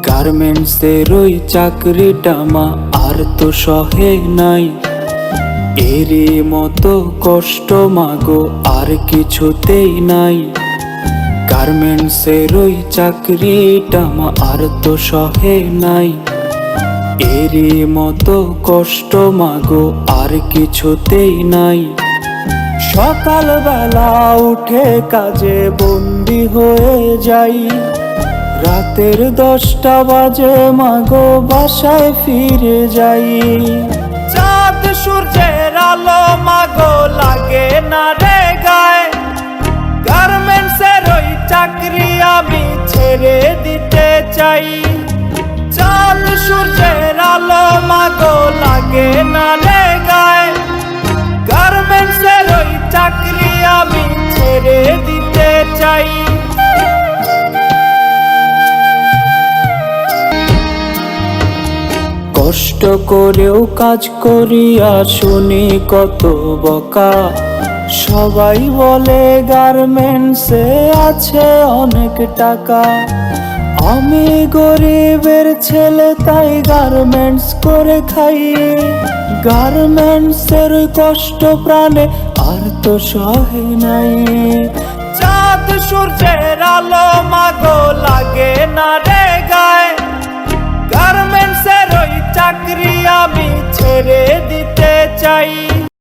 গার্মেন্টসের ওই চাকরিটা মা আর তো সহে নাই। এরই মতো কষ্ট মাগো আর কিছুতেই নাই। গার্মেন্টসের ওই চাকরিটা মা আর তো সহে নাই। এরই মতো কষ্ট মাগো আর কিছুতেই নাই। সকালবেলা উঠে কাজে বন্দি হয়ে যাই, রাতের 10টা বাজে মাগো বাসায় ফিরে যাই। চাঁদ সূর্যের আলো মাগো লাগে না রে গায়ে, গার্মেন্টসের ওই চাকরি আমি ছেড়ে দিতে চাই। চাঁদ সূর্যের আলো মাগো লাগে না রে গায়ে, গার্মেন্টসের ওই চাকরি আমি ছেড়ে দিতে চাই। কষ্ট করেও কাজ করি আর শুনি কত বকা। সবাই বলে গার্মেন্টসে আছে অনেক টাকা। আমি গরিবের ছেলে তাই গার্মেন্টস করে খাই। গার্মেন্টসের কষ্ট প্রাণে আর তো সহে নাই। চাঁদ সূর্যের আলো মাগো লাগে না রে গায়ে, গার্মেন্টসের ওই চাকরি আমি ছেড়ে দিতে চাই।